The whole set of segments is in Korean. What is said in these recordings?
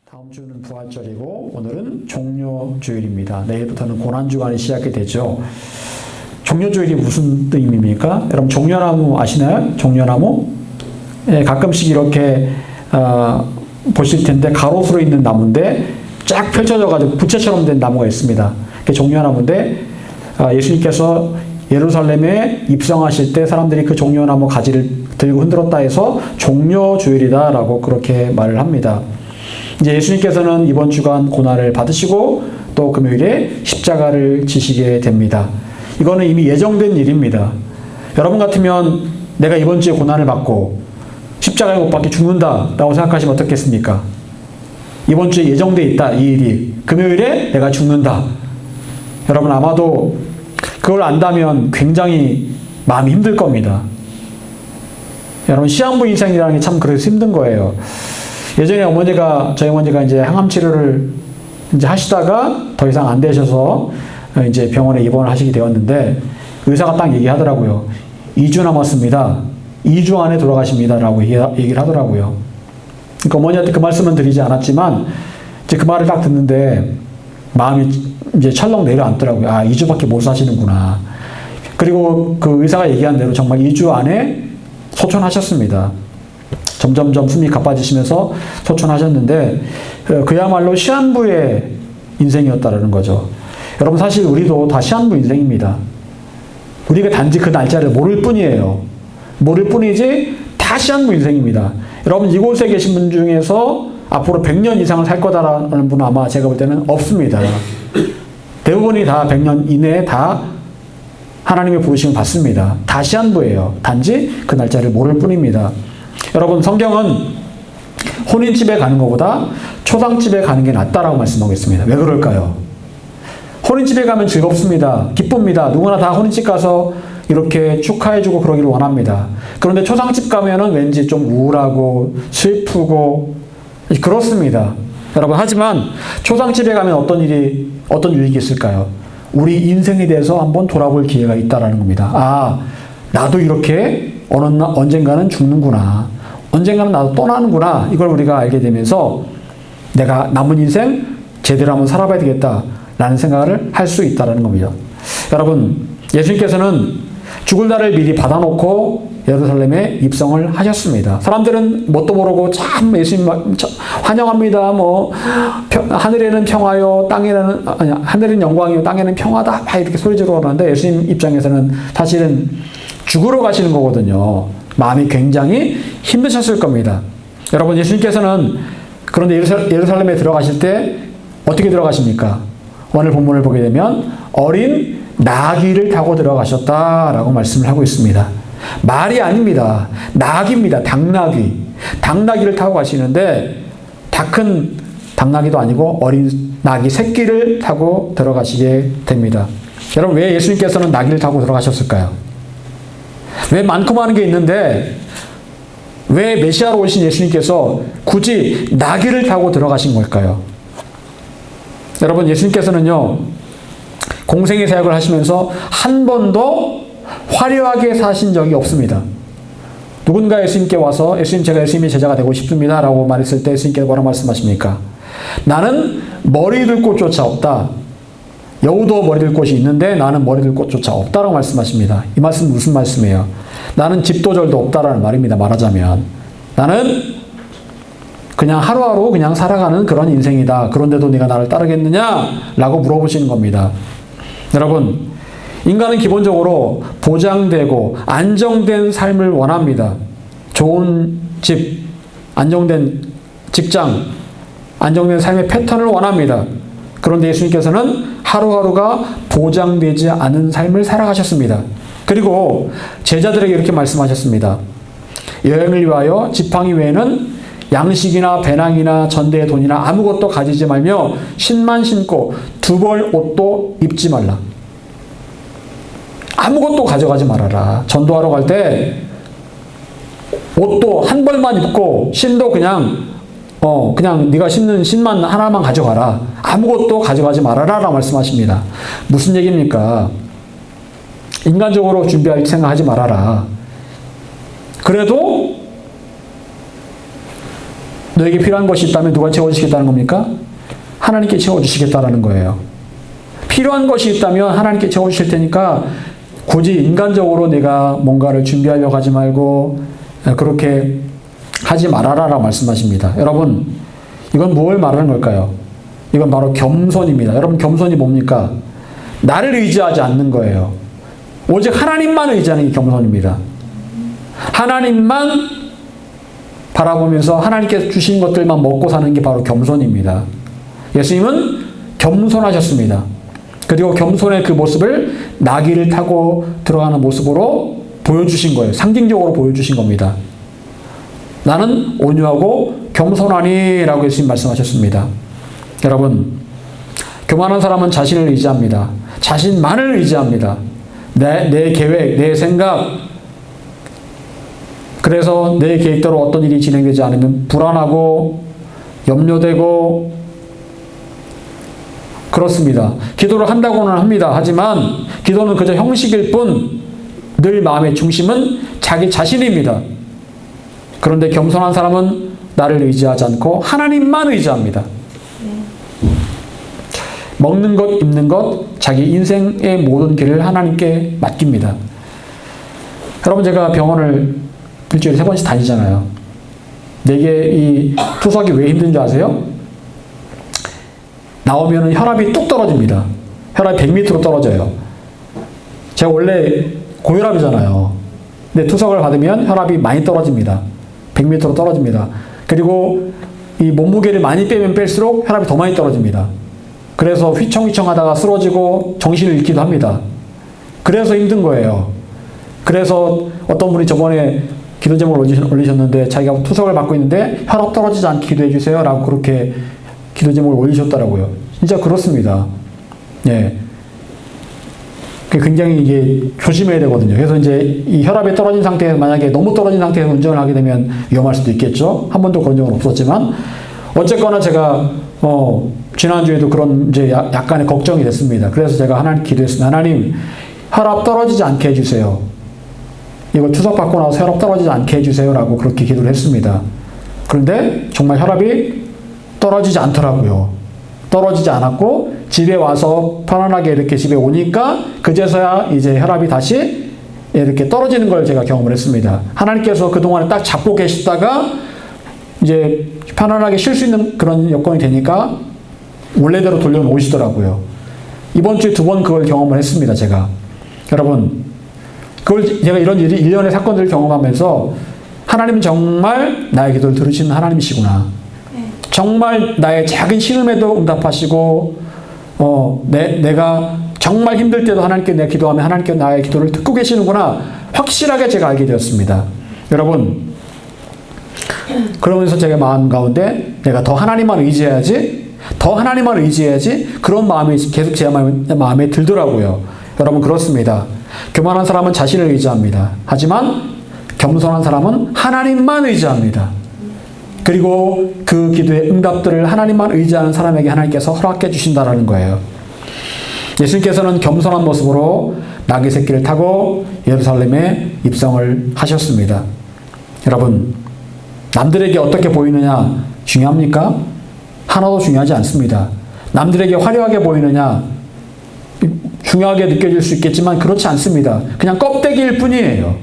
다음 주는 부활절이고 오늘은 종료주일입니다. 내일부터는 고난주간이 시작이 되죠. 종료주일이 무슨 의미입니까? 여러분 종려나무 아시나요? 종려나무? 예, 가끔씩 이렇게 보실 텐데 가로수로 있는 나무인데 쫙 펼쳐져가지고 부채처럼 된 나무가 있습니다. 그게 종려나무인데 예수님께서 예루살렘에 입성하실 때 사람들이 그 종려나무 가지를 들고 흔들었다 해서 종료주일이다라고 그렇게 말을 합니다. 이제 예수님께서는 이번 주간 고난을 받으시고 또 금요일에 십자가를 지시게 됩니다. 이거는 이미 예정된 일입니다. 여러분 같으면 내가 이번 주에 고난을 받고 십자가에 못 박혀 죽는다라고 생각하시면 어떻겠습니까? 이번 주에 예정돼 있다, 이 일이. 금요일에 내가 죽는다. 여러분 아마도 그걸 안다면 굉장히 마음이 힘들 겁니다. 여러분 시한부 인생이라는 게 참 그래서 힘든 거예요. 예전에 저희 어머니가 이제 항암 치료를 이제 하시다가 더 이상 안 되셔서 이제 병원에 입원을 하시게 되었는데 의사가 딱 얘기하더라고요. 2주 남았습니다. 2주 안에 돌아가십니다라고 얘기를 하더라고요. 그러니까 어머니한테 그 말씀은 드리지 않았지만 이제 그 말을 딱 듣는데 마음이 이제 철렁 내려앉더라고요. 2주밖에 못 사시는구나. 그리고 그 의사가 얘기한 대로 정말 2주 안에 소천하셨습니다. 점점점 숨이 가빠지시면서 소천하셨는데 그야말로 시한부의 인생이었다라는 거죠. 여러분 사실 우리도 다 시한부 인생입니다. 우리가 단지 그 날짜를 모를 뿐이에요. 모를 뿐이지 다 시한부 인생입니다. 여러분 이곳에 계신 분 중에서 앞으로 100년 이상을 살 거다라는 분은 아마 제가 볼 때는 없습니다. 대부분이 다 100년 이내에 다 하나님의 부르심을 받습니다. 다 시한부예요. 단지 그 날짜를 모를 뿐입니다. 여러분 성경은 혼인집에 가는 것보다 초상집에 가는 게 낫다라고 말씀하고 있습니다. 왜 그럴까요? 혼인집에 가면 즐겁습니다. 기쁩니다. 누구나 다 혼인집 가서 이렇게 축하해주고 그러기를 원합니다. 그런데 초상집 가면은 왠지 좀 우울하고 슬프고 그렇습니다. 여러분 하지만 초상집에 가면 어떤 유익이 있을까요? 우리 인생에 대해서 한번 돌아볼 기회가 있다라는 겁니다. 나도 이렇게 언젠가는 죽는구나. 언젠가는 나도 떠나는구나. 이걸 우리가 알게 되면서 내가 남은 인생 제대로 한번 살아봐야 되겠다라는 생각을 할 수 있다는 겁니다. 여러분, 예수님께서는 죽을 날을 미리 받아놓고 예루살렘에 입성을 하셨습니다. 사람들은 뭣도 모르고 참 예수님 환영합니다. 하늘에는 평화요, 하늘은 영광이요, 땅에는 평화다. 막 이렇게 소리 지르고 그러는데 예수님 입장에서는 사실은 죽으러 가시는 거거든요. 마음이 굉장히 힘드셨을 겁니다. 여러분 예수님께서는 그런데 예루살렘에 들어가실 때 어떻게 들어가십니까? 오늘 본문을 보게 되면 어린 나귀를 타고 들어가셨다라고 말씀을 하고 있습니다. 말이 아닙니다. 나귀입니다. 당나귀. 당나귀를 타고 가시는데 다 큰 당나귀도 아니고 어린 나귀 새끼를 타고 들어가시게 됩니다. 여러분 왜 예수님께서는 나귀를 타고 들어가셨을까요? 왜 많고 많은 게 있는데 왜 메시아로 오신 예수님께서 굳이 나귀를 타고 들어가신 걸까요? 여러분 예수님께서는요 공생의 사역을 하시면서 한 번도 화려하게 사신 적이 없습니다. 누군가 예수님께 와서 제가 예수님의 제자가 되고 싶습니다 라고 말했을 때 예수님께서 뭐라고 말씀하십니까? 나는 머리들 곳조차 없다. 여우도 머리들 곳이 있는데 나는 머리들 곳조차 없다라고 말씀하십니다. 이 말씀은 무슨 말씀이에요? 나는 집도절도 없다라는 말입니다. 말하자면 나는 그냥 하루하루 그냥 살아가는 그런 인생이다. 그런데도 네가 나를 따르겠느냐? 라고 물어보시는 겁니다. 여러분 인간은 기본적으로 보장되고 안정된 삶을 원합니다. 좋은 집, 안정된 직장, 안정된 삶의 패턴을 원합니다. 그런데 예수님께서는 하루하루가 보장되지 않은 삶을 살아가셨습니다. 그리고 제자들에게 이렇게 말씀하셨습니다. 여행을 위하여 지팡이 외에는 양식이나 배낭이나 전대의 돈이나 아무것도 가지지 말며 신만 신고 두 벌 옷도 입지 말라. 아무것도 가져가지 말아라. 전도하러 갈 때 옷도 한 벌만 입고 신도 그냥 네가 신는 신만 하나만 가져가라. 아무것도 가져가지 말아라 라고 말씀하십니다. 무슨 얘기입니까? 인간적으로 준비할 생각하지 말아라. 그래도 너에게 필요한 것이 있다면 누가 채워주시겠다는 겁니까? 하나님께 채워주시겠다라는 거예요. 필요한 것이 있다면 하나님께 채워주실 테니까 굳이 인간적으로 내가 뭔가를 준비하려고 하지 말고 그렇게 하지 말아라라고 말씀하십니다. 여러분, 이건 뭘 말하는 걸까요? 이건 바로 겸손입니다. 여러분, 겸손이 뭡니까? 나를 의지하지 않는 거예요. 오직 하나님만 의지하는 게 겸손입니다. 하나님만 바라보면서 하나님께서 주신 것들만 먹고 사는 게 바로 겸손입니다. 예수님은 겸손하셨습니다. 그리고 겸손의 그 모습을 나귀를 타고 들어가는 모습으로 보여주신 거예요. 상징적으로 보여주신 겁니다. 나는 온유하고 겸손하니 라고 예수님 말씀하셨습니다. 여러분, 교만한 사람은 자신을 의지합니다. 자신만을 의지합니다. 내 계획, 내 생각, 그래서 내 계획대로 어떤 일이 진행되지 않으면 불안하고 염려되고 그렇습니다. 기도를 한다고는 합니다. 하지만 기도는 그저 형식일 뿐 늘 마음의 중심은 자기 자신입니다. 그런데 겸손한 사람은 나를 의지하지 않고 하나님만 의지합니다. 먹는 것, 입는 것, 자기 인생의 모든 길을 하나님께 맡깁니다. 여러분, 제가 병원을 일주일에 3번씩 다니잖아요. 내게 이 투석이 왜 힘든 줄 아세요? 나오면 혈압이 뚝 떨어집니다. 혈압이 100m로 떨어져요. 제가 원래 고혈압이잖아요. 근데 투석을 받으면 혈압이 많이 떨어집니다. 100m로 떨어집니다. 그리고 이 몸무게를 많이 빼면 뺄수록 혈압이 더 많이 떨어집니다. 그래서 휘청휘청 하다가 쓰러지고 정신을 잃기도 합니다. 그래서 힘든 거예요. 그래서 어떤 분이 저번에 기도 제목을 올리셨는데 자기가 투석을 받고 있는데 혈압 떨어지지 않게 기도해 주세요 라고 그렇게 기도 제목을 올리셨더라고요. 진짜 그렇습니다. 예. 굉장히 이게 조심해야 되거든요. 그래서 이제 이 혈압이 떨어진 상태에서 만약에 너무 떨어진 상태에서 운전을 하게 되면 위험할 수도 있겠죠. 한 번도 그런 적은 없었지만 어쨌거나 제가 지난주에도 그런 이제 약간의 걱정이 됐습니다. 그래서 제가 하나님 기도했습니다. 하나님, 혈압 떨어지지 않게 해주세요. 이거 투석 받고 나서 혈압 떨어지지 않게 해주세요 라고 그렇게 기도를 했습니다. 그런데 정말 혈압이 떨어지지 않더라고요. 떨어지지 않았고 집에 와서 편안하게 이렇게 집에 오니까 그제서야 이제 혈압이 다시 이렇게 떨어지는 걸 제가 경험을 했습니다. 하나님께서 그동안에 딱 잡고 계시다가 이제 편안하게 쉴 수 있는 그런 여건이 되니까 원래대로 돌려놓으시더라고요. 이번 주에 2번 그걸 경험을 했습니다, 제가. 여러분, 그걸 제가 이런 일이 일련의 사건들을 경험하면서 하나님은 정말 나의 기도를 들으시는 하나님이시구나. 정말 나의 작은 신음에도 응답하시고, 내가 정말 힘들 때도 하나님께 내가 기도하면 하나님께 나의 기도를 듣고 계시는구나. 확실하게 제가 알게 되었습니다. 여러분, 그러면서 제가 마음 가운데 내가 더 하나님만 의지해야지, 더 하나님만 의지해야지, 그런 마음이 계속 제 마음에 들더라고요. 여러분, 그렇습니다. 교만한 사람은 자신을 의지합니다. 하지만 겸손한 사람은 하나님만 의지합니다. 그리고 그 기도의 응답들을 하나님만 의지하는 사람에게 하나님께서 허락해 주신다는 거예요. 예수님께서는 겸손한 모습으로 나귀 새끼를 타고 예루살렘에 입성을 하셨습니다. 여러분, 남들에게 어떻게 보이느냐 중요합니까? 하나도 중요하지 않습니다. 남들에게 화려하게 보이느냐 중요하게 느껴질 수 있겠지만 그렇지 않습니다. 그냥 껍데기일 뿐이에요.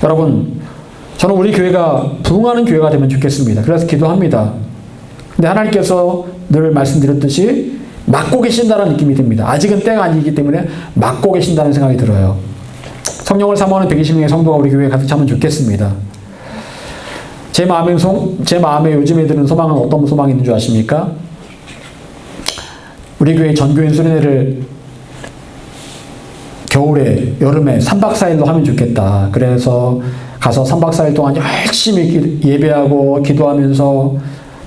여러분, 저는 우리 교회가 부흥하는 교회가 되면 좋겠습니다. 그래서 기도합니다. 근데 하나님께서 늘 말씀드렸듯이 막고 계신다는 느낌이 듭니다. 아직은 때가 아니기 때문에 막고 계신다는 생각이 들어요. 성령을 사모하는 120명의 성도가 우리 교회에 가득 차면 좋겠습니다. 제 마음에 요즘에 드는 소망은 어떤 소망이 있는 줄 아십니까? 우리 교회 전교인 수련회를 겨울에, 여름에 3박 4일로 하면 좋겠다. 그래서 가서 3박 4일 동안 열심히 예배하고 기도하면서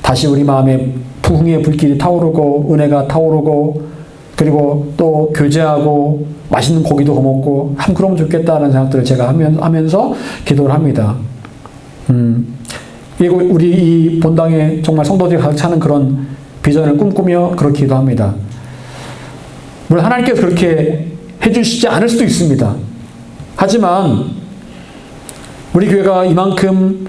다시 우리 마음에 부흥의 불길이 타오르고 은혜가 타오르고 그리고 또 교제하고 맛있는 고기도 거먹고 그러면 좋겠다는 생각들을 제가 하면서 기도를 합니다. 그리고 우리 이 본당에 정말 성도들이 가득 차는 그런 비전을 꿈꾸며 그렇게 기도합니다. 물론 하나님께서 그렇게 해주시지 않을 수도 있습니다. 하지만 우리 교회가 이만큼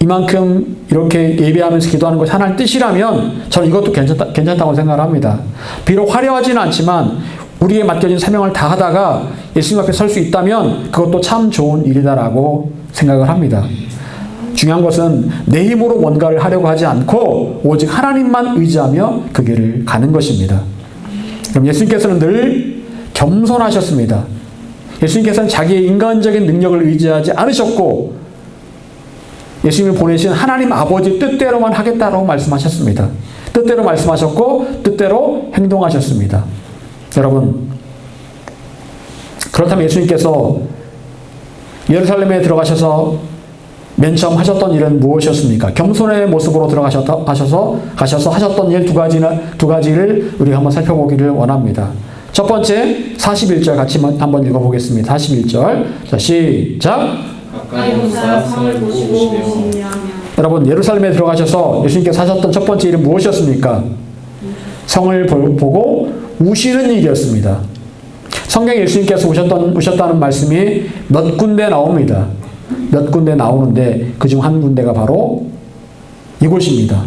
이만큼 이렇게 예배하면서 기도하는 것이 하나님 뜻이라면 저는 이것도 괜찮다고 생각을 합니다. 비록 화려하지는 않지만 우리에게 맡겨진 사명을 다 하다가 예수님 앞에 설 수 있다면 그것도 참 좋은 일이다라고 생각을 합니다. 중요한 것은 내 힘으로 뭔가를 하려고 하지 않고 오직 하나님만 의지하며 그 길을 가는 것입니다. 그럼 예수님께서는 늘 겸손하셨습니다. 예수님께서는 자기의 인간적인 능력을 의지하지 않으셨고 예수님을 보내신 하나님 아버지 뜻대로만 하겠다라고 말씀하셨습니다. 뜻대로 말씀하셨고 뜻대로 행동하셨습니다. 여러분, 그렇다면 예수님께서 예루살렘에 들어가셔서 맨 처음 하셨던 일은 무엇이었습니까? 겸손의 모습으로 가셔서 하셨던 일 두 가지를 우리가 한번 살펴보기를 원합니다. 첫 번째, 41절 같이 한번 읽어보겠습니다. 41절. 자, 시작. 가까이 온 사람 성을 보시고 우시며. 여러분, 예루살렘에 들어가셔서 예수님께서 하셨던 첫 번째 일은 무엇이었습니까? 성을 보고 우시는 일이었습니다. 성경에 예수님께서 오셨다는 말씀이 몇 군데 나옵니다. 몇 군데 나오는데 그중 한 군데가 바로 이곳입니다.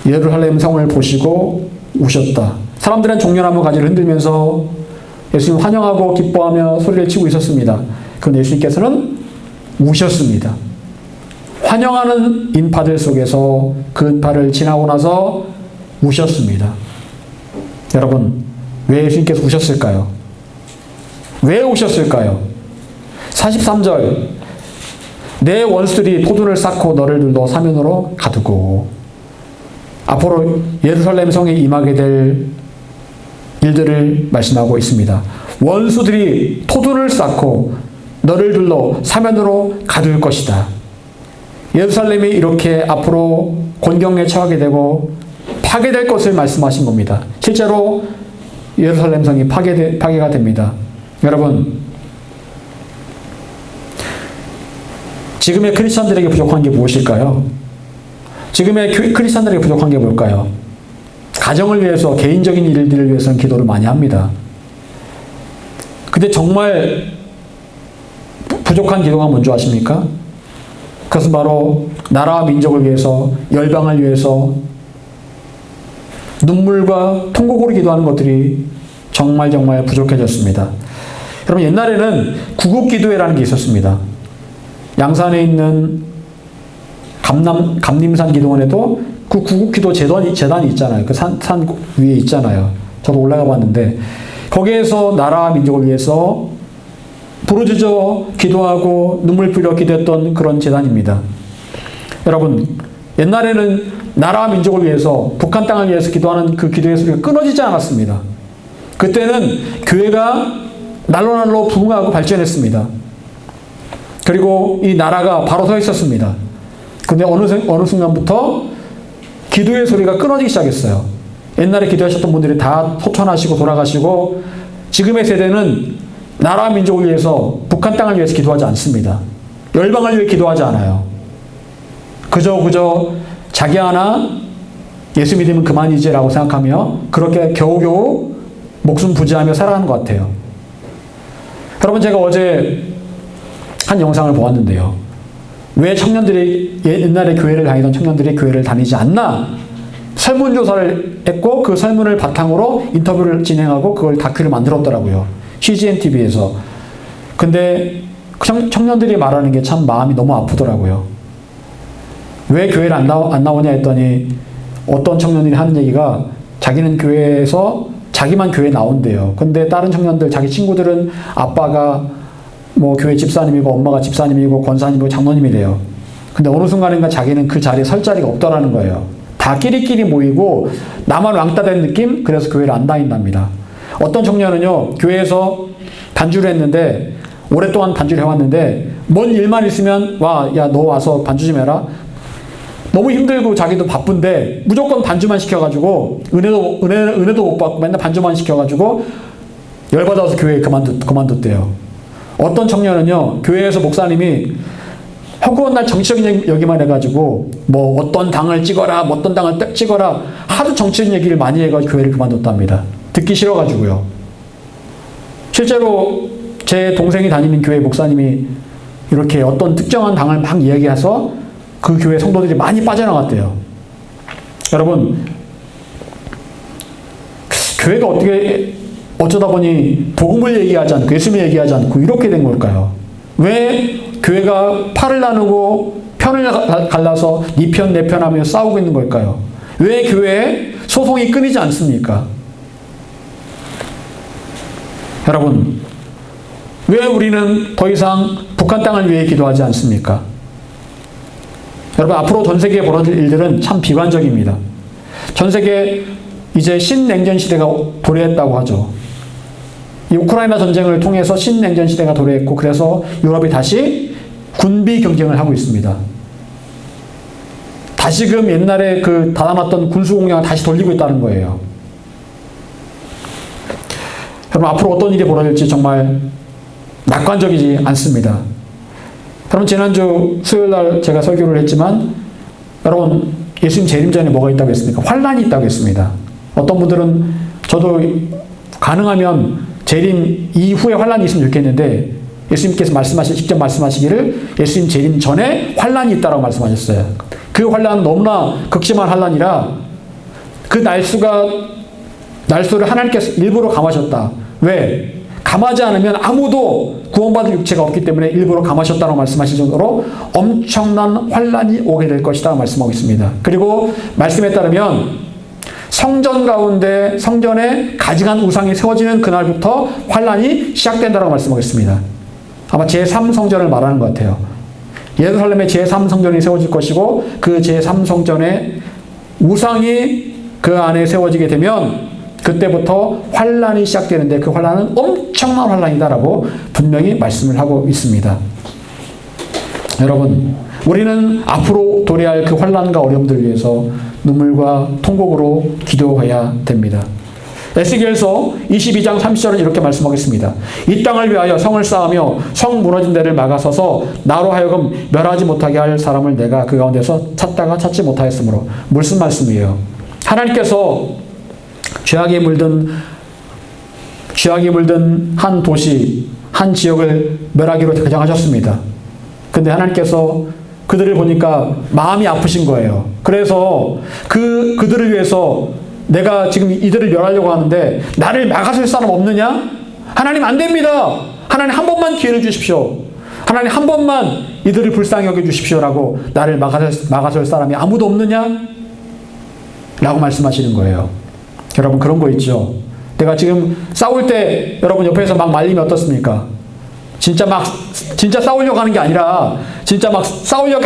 예루살렘 성을 보시고 우셨다. 사람들은 종려나무 가지를 흔들면서 예수님 환영하고 기뻐하며 소리를 치고 있었습니다. 그런데 예수님께서는 우셨습니다. 환영하는 인파들 속에서 그 인파를 지나고 나서 우셨습니다. 여러분, 왜 예수님께서 우셨을까요? 왜 우셨을까요? 43절. 내 원수들이 포도를 쌓고 너를 둘러 사면으로 가두고. 앞으로 예루살렘 성에 임하게 될 일들을 말씀하고 있습니다. 원수들이 포도를 쌓고 너를 둘러 사면으로 가둘 것이다. 예루살렘이 이렇게 앞으로 곤경에 처하게 되고 파괴될 것을 말씀하신 겁니다. 실제로 예루살렘 성이 파괴가 됩니다. 여러분, 지금의 크리스천들에게 부족한 게 무엇일까요? 지금의 크리스천들에게 부족한 게 뭘까요? 가정을 위해서, 개인적인 일들을 위해서는 기도를 많이 합니다. 근데 정말 부족한 기도가 뭔지 아십니까? 그것은 바로 나라와 민족을 위해서, 열방을 위해서 눈물과 통곡으로 기도하는 것들이 정말 부족해졌습니다. 여러분, 옛날에는 구국기도회라는 게 있었습니다. 양산에 있는 감림산 기도원에도 그 구국기도 재단이 있잖아요. 그 산 위에 있잖아요. 저도 올라가 봤는데 거기에서 나라와 민족을 위해서 부르짖어 기도하고 눈물 뿌려 기도했던 그런 재단입니다. 여러분, 옛날에는 나라와 민족을 위해서, 북한 땅을 위해서 기도하는 그 기도의 소리가 끊어지지 않았습니다. 그때는 교회가 날로 부흥하고 발전했습니다. 그리고 이 나라가 바로 서 있었습니다. 근데 어느 순간부터 기도의 소리가 끊어지기 시작했어요. 옛날에 기도하셨던 분들이 다 소천하시고 돌아가시고 지금의 세대는 나라와 민족을 위해서, 북한 땅을 위해서 기도하지 않습니다. 열방을 위해 기도하지 않아요. 그저 자기 하나 예수 믿으면 그만이지라고 생각하며 그렇게 겨우겨우 목숨 부지하며 살아가는 것 같아요. 여러분, 제가 어제 한 영상을 보았는데요. 왜 청년들이, 옛날에 교회를 다니던 청년들이 교회를 다니지 않나? 설문조사를 했고 그 설문을 바탕으로 인터뷰를 진행하고 그걸 다큐를 만들었더라고요. CGN TV에서. 근데 청년들이 말하는 게 참 마음이 너무 아프더라고요. 왜 교회를 안 나오냐 했더니 어떤 청년들이 하는 얘기가 자기는 교회에서 자기만 교회에 나온대요. 근데 다른 청년들, 자기 친구들은 아빠가 뭐 교회 집사님이고 엄마가 집사님이고 권사님이고 장로님이래요. 근데 어느 순간인가 자기는 그 자리에 설 자리가 없더라는 거예요. 다 끼리끼리 모이고 나만 왕따 된 느낌? 그래서 교회를 안 다닌답니다. 어떤 청년은요, 교회에서 반주를 했는데, 오랫동안 반주를 해왔는데, 뭔 일만 있으면, 야, 너 와서 반주 좀 해라. 너무 힘들고 자기도 바쁜데, 무조건 반주만 시켜가지고, 은혜도 못 받고 맨날 반주만 시켜가지고, 열받아서 교회 그만뒀대요. 어떤 청년은요, 교회에서 목사님이 허구한 날 정치적인 얘기만 해가지고, 뭐 어떤 당을 찍어라, 뭐 어떤 당을 찍어라, 하도 정치적인 얘기를 많이 해가지고 교회를 그만뒀답니다. 듣기 싫어가지고요. 실제로 제 동생이 다니는 교회 목사님이 이렇게 어떤 특정한 당을 막 이야기해서 그 교회 성도들이 많이 빠져나갔대요. 여러분, 교회가 어쩌다 보니 복음을 얘기하지 않고 예수님을 얘기하지 않고 이렇게 된 걸까요? 왜 교회가 팔을 나누고 편을 갈라서 네 편 내 편 하며 싸우고 있는 걸까요? 왜 교회에 소송이 끊이지 않습니까? 여러분, 왜 우리는 더 이상 북한 땅을 위해 기도하지 않습니까? 여러분, 앞으로 전 세계에 벌어질 일들은 참 비관적입니다. 전 세계 이제 신냉전 시대가 도래했다고 하죠. 이 우크라이나 전쟁을 통해서 신냉전 시대가 도래했고, 그래서 유럽이 다시 군비 경쟁을 하고 있습니다. 다시금 옛날에 그 닫아놨던 군수 공장을 다시 돌리고 있다는 거예요. 여러분, 앞으로 어떤 일이 벌어질지 정말 낙관적이지 않습니다. 여러분, 지난주 수요일 날 제가 설교를 했지만, 여러분, 예수님 재림 전에 뭐가 있다고 했습니까? 환란이 있다고 했습니다. 어떤 분들은 저도 가능하면 재림 이후에 환란이 있으면 좋겠는데, 예수님께서 직접 말씀하시기를 예수님 재림 전에 환란이 있다고 말씀하셨어요. 그 환란은 너무나 극심한 환란이라 그 날수를 하나님께서 일부러 감하셨다. 왜? 감하지 않으면 아무도 구원받을 육체가 없기 때문에 일부러 감하셨다고 말씀하실 정도로 엄청난 환란이 오게 될 것이다 말씀하고 있습니다. 그리고 말씀에 따르면 성전 가운데 성전에 가증한 우상이 세워지는 그날부터 환란이 시작된다고 말씀하고 있습니다. 아마 제3성전을 말하는 것 같아요. 예루살렘에 제3성전이 세워질 것이고 그 제3성전에 우상이 그 안에 세워지게 되면 그때부터 환란이 시작되는데 그 환란은 엄청난 환란이다라고 분명히 말씀을 하고 있습니다. 여러분, 우리는 앞으로 도래할 그 환란과 어려움들을 위해서 눈물과 통곡으로 기도해야 됩니다. 에스겔서 22장 30절은 이렇게 말씀하겠습니다. 이 땅을 위하여 성을 쌓으며 성 무너진 데를 막아서서 나로 하여금 멸하지 못하게 할 사람을 내가 그 가운데서 찾다가 찾지 못하였으므로. 무슨 말씀이에요? 하나님께서 죄악에 물든 한 도시, 한 지역을 멸하기로 결정하셨습니다. 근데 하나님께서 그들을 보니까 마음이 아프신 거예요. 그래서 그들을 위해서 내가 지금 이들을 멸하려고 하는데 나를 막아설 사람 없느냐? 하나님 안 됩니다. 하나님 한 번만 기회를 주십시오. 하나님 한 번만 이들을 불쌍히 여겨주십시오라고 나를 막아설 사람이 아무도 없느냐? 라고 말씀하시는 거예요. 여러분, 그런 거 있죠. 내가 지금 싸울 때 여러분 옆에서 막 말리면 어떻습니까? 진짜 싸우려고 하는 게 아니라 진짜 막 싸우려고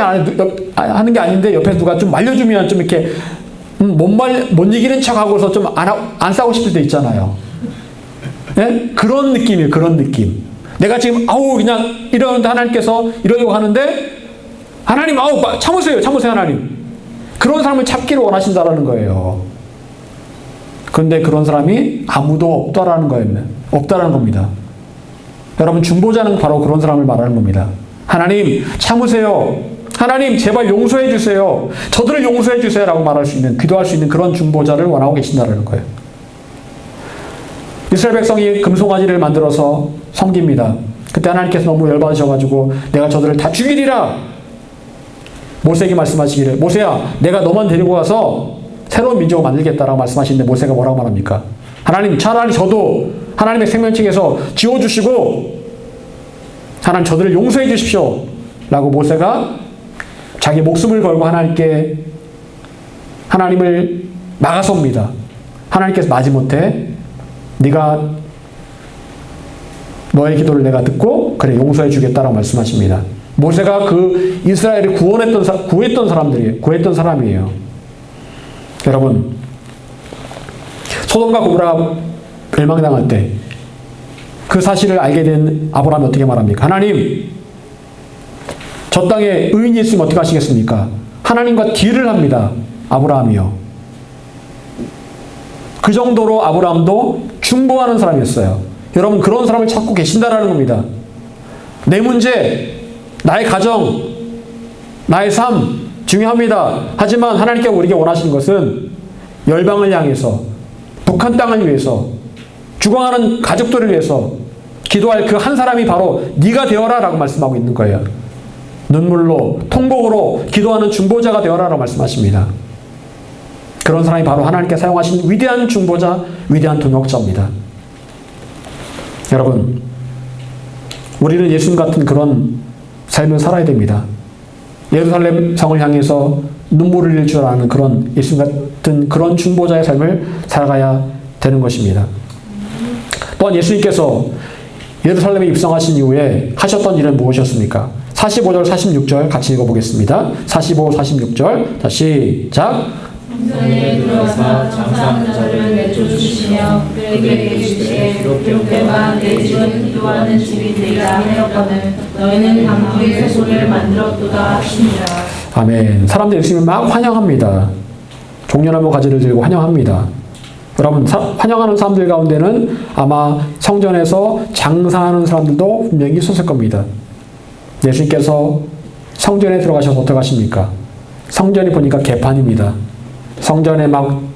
하는 게 아닌데 옆에서 누가 좀 말려주면 좀 이렇게 못 이기는 척하고서 좀 안 싸우고 싶을 때 있잖아요. 네? 그런 느낌이에요. 그런 느낌. 내가 지금 그냥 이러는데 하나님께서 이러려고 하는데 하나님 참으세요 하나님. 그런 사람을 찾기를 원하신다라는 거예요. 그런데 그런 사람이 아무도 없다라는 겁니다. 여러분, 중보자는 바로 그런 사람을 말하는 겁니다. 하나님 참으세요. 하나님 제발 용서해 주세요. 저들을 용서해 주세요 라고 기도할 수 있는 그런 중보자를 원하고 계신다는 거예요. 이스라엘 백성이 금송아지를 만들어서 섬깁니다. 그때 하나님께서 너무 열받으셔가지고 내가 저들을 다 죽이리라. 모세에게 말씀하시기를, 모세야 내가 너만 데리고 가서 새로운 민족을 만들겠다라고 말씀하시는데 모세가 뭐라고 말합니까? 하나님 차라리 저도 하나님의 생명책에서 지워주시고 하나님 저들을 용서해 주십시오 라고 모세가 자기 목숨을 걸고 하나님을 막아섭니다. 하나님께서 마지못해 너의 기도를 내가 듣고 그래 용서해 주겠다라고 말씀하십니다. 모세가 그 이스라엘을 구했던 사람이에요. 여러분, 소돔과 고모라가 멸망당할 때 그 사실을 알게 된 아브라함이 어떻게 말합니까? 하나님, 저 땅에 의인이 있으면 어떻게 하시겠습니까? 하나님과 딜을 합니다. 아브라함이요. 그 정도로 아브라함도 중보하는 사람이었어요. 여러분, 그런 사람을 찾고 계신다라는 겁니다. 내 문제, 나의 가정, 나의 삶 중요합니다. 하지만 하나님께서 우리에게 원하시는 것은 열방을 향해서, 북한 땅을 위해서, 죽어가는 가족들을 위해서 기도할 그 한 사람이 바로 네가 되어라 라고 말씀하고 있는 거예요. 눈물로 통곡으로 기도하는 중보자가 되어라 라고 말씀하십니다. 그런 사람이 바로 하나님께 사용하신 위대한 중보자, 위대한 동역자입니다. 여러분, 우리는 예수님 같은 그런 삶을 살아야 됩니다. 예루살렘 성을 향해서 눈물을 흘릴 줄 아는 그런 예수님 같은 그런 중보자의 삶을 살아가야 되는 것입니다. 또한 예수님께서 예루살렘에 입성하신 이후에 하셨던 일은 무엇이었습니까? 45절, 46절 같이 읽어보겠습니다. 45, 46절. 자, 시작. 성전에 들어가서 장사하는 자를 내쫓으시며 그에게 이르시되 기록되마 내 집은 기도하는 집이 되리라 하였거늘 너희는 강도의 소리를 만들었도다 하시니라. 아멘. 사람들 예수님을 막 환영합니다. 종려나무 가지를 들고 환영합니다. 여러분, 환영하는 사람들 가운데는 아마 성전에서 장사하는 사람들도 분명히 있었을 겁니다. 예수님께서 성전에 들어가셔서 어떻게 하십니까? 성전이 보니까 개판입니다. 성전에 막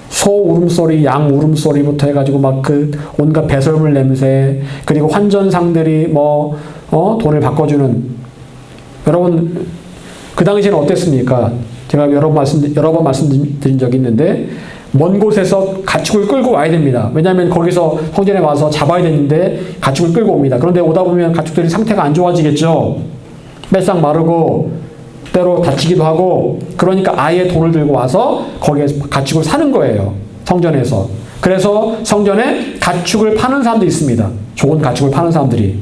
소 울음소리, 양 울음소리부터 해가지고 막 그 온갖 배설물 냄새, 그리고 환전상들이 돈을 바꿔주는. 여러분, 그 당시에는 어땠습니까? 제가 여러 번 말씀드린 적이 있는데, 먼 곳에서 가축을 끌고 와야 됩니다. 왜냐하면 거기서 성전에 와서 잡아야 되는데 가축을 끌고 옵니다. 그런데 오다 보면 가축들이 상태가 안 좋아지겠죠. 뺏상 마르고 때로 다치기도 하고, 그러니까 아예 돈을 들고 와서 거기에 가축을 사는 거예요. 성전에서. 그래서 성전에 가축을 파는 사람들이 있습니다. 좋은 가축을 파는 사람들이.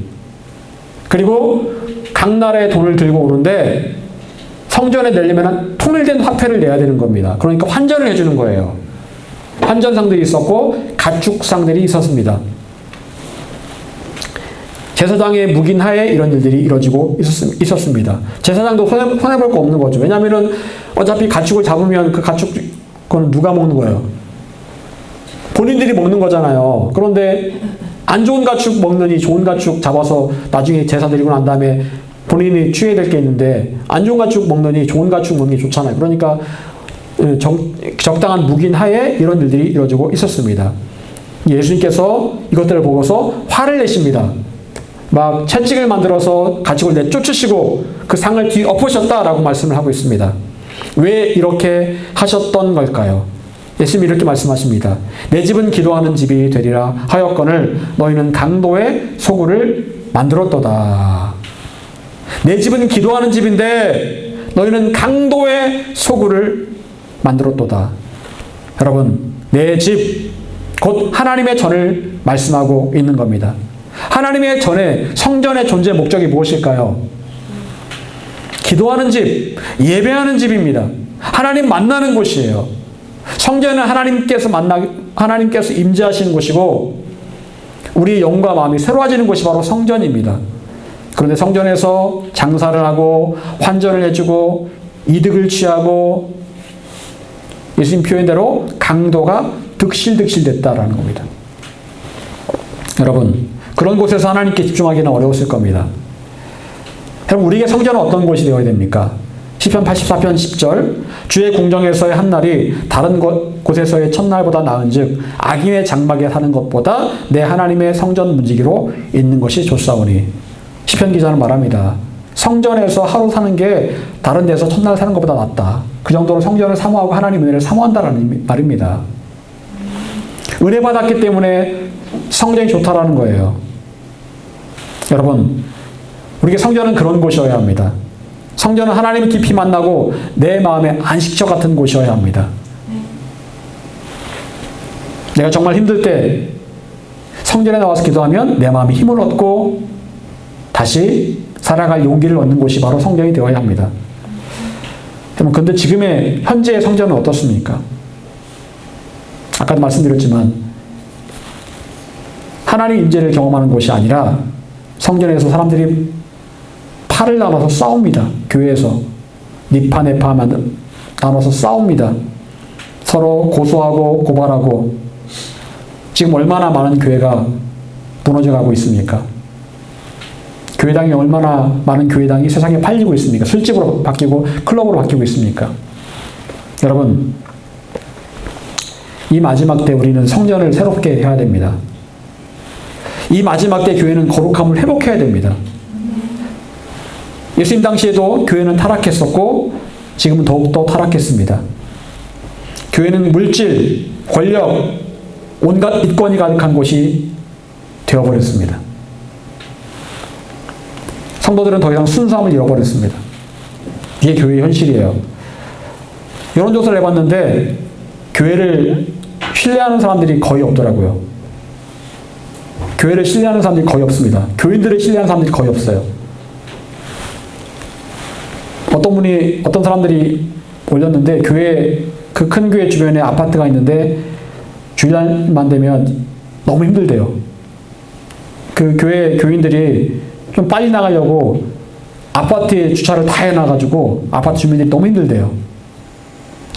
그리고 각 나라에 돈을 들고 오는데 성전에 내려면 통일된 화폐를 내야 되는 겁니다. 그러니까 환전을 해주는 거예요. 환전상들이 있었고 가축상들이 있었습니다. 제사장의 묵인하에 이런 일들이 이루어지고 있었습니다. 제사장도 손해볼 거 없는 거죠. 왜냐하면 어차피 가축을 잡으면 그 가축, 그건 누가 먹는 거예요? 본인들이 먹는 거잖아요. 그런데 안 좋은 가축 먹느니 좋은 가축 잡아서 나중에 제사 드리고 난 다음에 본인이 취해야 될 게 있는데, 안 좋은 가축 먹느니 좋은 가축 먹는 게 좋잖아요. 그러니까 적당한 묵인하에 이런 일들이 이루어지고 있었습니다. 예수님께서 이것들을 보고서 화를 내십니다. 막 채찍을 만들어서 가축을 내쫓으시고 그 상을 뒤엎으셨다라고 말씀을 하고 있습니다. 왜 이렇게 하셨던 걸까요? 예수님이 이렇게 말씀하십니다. 내 집은 기도하는 집이 되리라 하였거늘 너희는 강도의 소굴을 만들었도다. 내 집은 기도하는 집인데 너희는 강도의 소굴을 만들었도다. 여러분, 내 집, 곧 하나님의 전을 말씀하고 있는 겁니다. 하나님의 전에, 성전의 존재 목적이 무엇일까요? 기도하는 집, 예배하는 집입니다. 하나님 만나는 곳이에요. 성전은 하나님께서 임재하시는 곳이고, 우리의 영과 마음이 새로워지는 곳이 바로 성전입니다. 그런데 성전에서 장사를 하고, 환전을 해주고, 이득을 취하고, 예수님 표현대로 강도가 득실득실 됐다라는 겁니다. 여러분, 그런 곳에서 하나님께 집중하기는 어려웠을 겁니다. 여러분, 우리에게 성전은 어떤 곳이 되어야 됩니까? 시편 84편 10절 주의 궁정에서의 한 날이 다른 곳에서의 첫날보다 나은즉 악인의 장막에 사는 것보다 내 하나님의 성전 문지기로 있는 것이 좋사오니. 시편 기자는 말합니다. 성전에서 하루 사는 게 다른 데서 첫날 사는 것보다 낫다. 그 정도로 성전을 사모하고 하나님 은혜를 사모한다는 말입니다. 은혜 받았기 때문에 성전이 좋다라는 거예요. 여러분, 우리에게 성전은 그런 곳이어야 합니다. 성전은 하나님을 깊이 만나고 내 마음의 안식처 같은 곳이어야 합니다. 내가 정말 힘들 때 성전에 나와서 기도하면 내 마음이 힘을 얻고 다시 살아갈 용기를 얻는 곳이 바로 성전이 되어야 합니다. 그런데 지금의 현재의 성전은 어떻습니까? 아까도 말씀드렸지만 하나님 임재를 경험하는 곳이 아니라 성전에서 사람들이 팔을 나눠서 싸웁니다. 교회에서 니파 네파 나눠서 싸웁니다. 서로 고소하고 고발하고. 지금 얼마나 많은 교회가 무너져가고 있습니까? 교회당이 얼마나 많은 교회당이 세상에 팔리고 있습니까? 술집으로 바뀌고 클럽으로 바뀌고 있습니까? 여러분, 이 마지막 때 우리는 성전을 새롭게 해야 됩니다. 이 마지막 때 교회는 거룩함을 회복해야 됩니다. 예수님 당시에도 교회는 타락했었고 지금은 더욱더 타락했습니다. 교회는 물질, 권력, 온갖 이권이 가득한 곳이 되어버렸습니다. 성도들은 더 이상 순수함을 잃어버렸습니다. 이게 교회의 현실이에요. 여론조사를 해봤는데 교회를 신뢰하는 사람들이 거의 없더라고요. 교회를 신뢰하는 사람들이 거의 없습니다. 교인들을 신뢰하는 사람들이 거의 없어요. 어떤 사람들이 올렸는데 교회, 그 큰 교회 주변에 아파트가 있는데 주일날만 되면 너무 힘들대요. 그 교회 교인들이 좀 빨리 나가려고 아파트에 주차를 다 해놔가지고 아파트 주민들이 너무 힘들대요.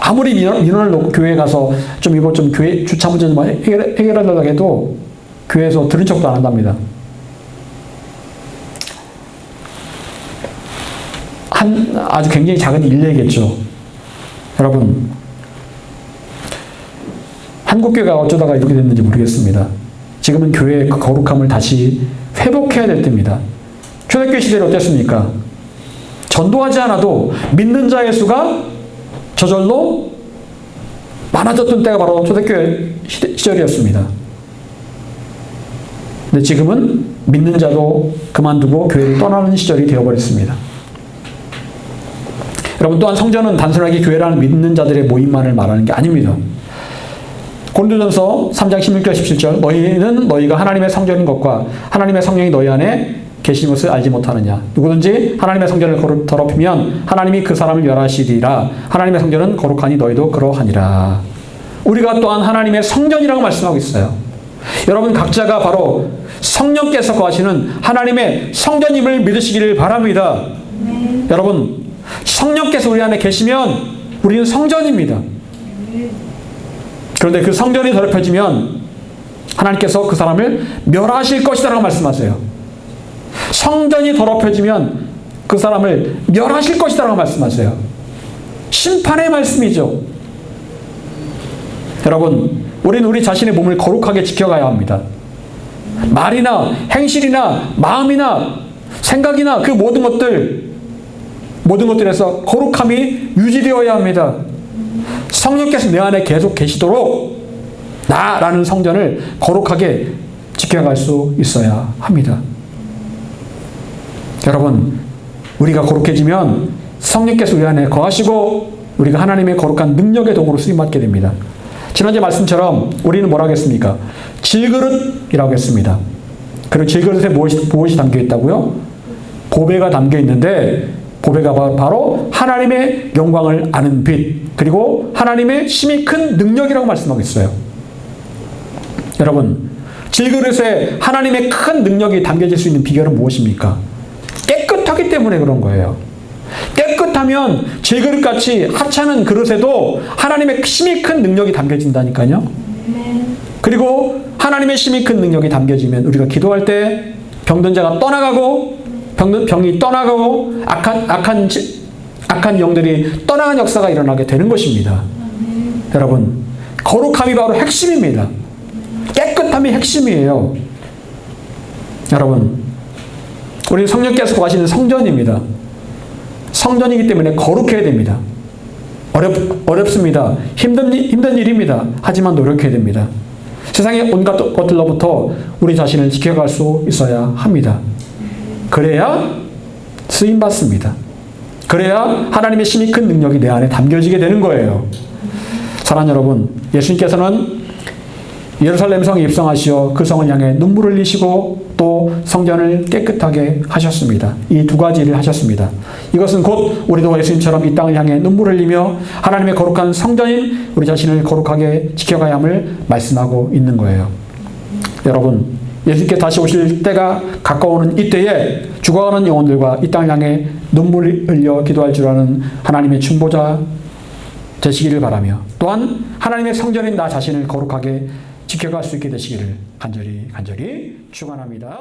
아무리 민원을 놓고 교회에 가서 좀 이거 좀 교회 주차 문제 좀 해결하려고 해도 교회에서 들은 척도 안 한답니다. 아주 굉장히 작은 일례겠죠. 여러분, 한국교회가 어쩌다가 이렇게 됐는지 모르겠습니다. 지금은 교회의 그 거룩함을 다시 회복해야 될 때입니다. 초대교회 시대는 어땠습니까? 전도하지 않아도 믿는 자의 수가 저절로 많아졌던 때가 바로 초대교회 시절이었습니다. 근데 지금은 믿는 자도 그만두고 교회를 떠나는 시절이 되어버렸습니다. 여러분, 또한 성전은 단순하게 교회라는 믿는 자들의 모임만을 말하는 게 아닙니다. 고린도전서 3장 16절 17절 너희는 너희가 하나님의 성전인 것과 하나님의 성령이 너희 안에 계신 것을 알지 못하느냐. 누구든지 하나님의 성전을 더럽히면 하나님이 그 사람을 멸하시리라. 하나님의 성전은 거룩하니 너희도 그러하니라. 우리가 또한 하나님의 성전이라고 말씀하고 있어요. 여러분 각자가 바로 성령께서 거하시는 하나님의 성전임을 믿으시기를 바랍니다. 여러분, 성령께서 우리 안에 계시면 우리는 성전입니다. 그런데 그 성전이 더럽혀지면 하나님께서 그 사람을 멸하실 것이다라고 말씀하세요. 성전이 더럽혀지면 그 사람을 멸하실 것이다라고 말씀하세요. 심판의 말씀이죠. 여러분, 우리는 우리 자신의 몸을 거룩하게 지켜가야 합니다. 말이나 행실이나 마음이나 생각이나 그 모든 것들에서 거룩함이 유지되어야 합니다. 성령께서 내 안에 계속 계시도록 나라는 성전을 거룩하게 지켜갈 수 있어야 합니다. 여러분, 우리가 거룩해지면 성령께서 우리 안에 거하시고 우리가 하나님의 거룩한 능력의 도구로 쓰임받게 됩니다. 지난주 말씀처럼 우리는 뭐라고 했습니까? 질그릇이라고 했습니다. 그리고 질그릇에 무엇이 담겨 있다고요? 보배가 담겨 있는데 보배가 바로 하나님의 영광을 아는 빛, 그리고 하나님의 심히 큰 능력이라고 말씀하고 있어요. 여러분, 질그릇에 하나님의 큰 능력이 담겨질 수 있는 비결은 무엇입니까? 깨끗하기 때문에 그런 거예요. 깨끗하면 질그릇같이 하찮은 그릇에도 하나님의 심히 큰 능력이 담겨진다니까요. 그리고 하나님의 심히 큰 능력이 담겨지면 우리가 기도할 때 병든 자가 떠나가고 병이 떠나가고 악한 영들이 떠나간 역사가 일어나게 되는 것입니다. 여러분, 거룩함이 바로 핵심입니다. 깨끗함이 핵심이에요. 여러분, 우리 성령께서 거하시는 성전입니다. 성전이기 때문에 거룩해야 됩니다. 어렵습니다. 힘든 일입니다. 하지만 노력해야 됩니다. 세상의 온갖 것들로부터 우리 자신을 지켜갈 수 있어야 합니다. 그래야 쓰임받습니다. 그래야 하나님의 심히 큰 능력이 내 안에 담겨지게 되는 거예요. 사랑하는 여러분, 예수님께서는 예루살렘 성에 입성하시어 그 성을 향해 눈물을 흘리시고 또 성전을 깨끗하게 하셨습니다. 이 두 가지를 하셨습니다. 이것은 곧 우리도 예수님처럼 이 땅을 향해 눈물을 흘리며 하나님의 거룩한 성전인 우리 자신을 거룩하게 지켜가야 함을 말씀하고 있는 거예요. 여러분, 예수님께 다시 오실 때가 가까워오는 이때에 죽어가는 영혼들과 이 땅을 향해 눈물을 흘려 기도할 줄 아는 하나님의 중보자 되시기를 바라며 또한 하나님의 성전인 나 자신을 거룩하게 지켜갈 수 있게 되시기를 간절히 축원합니다.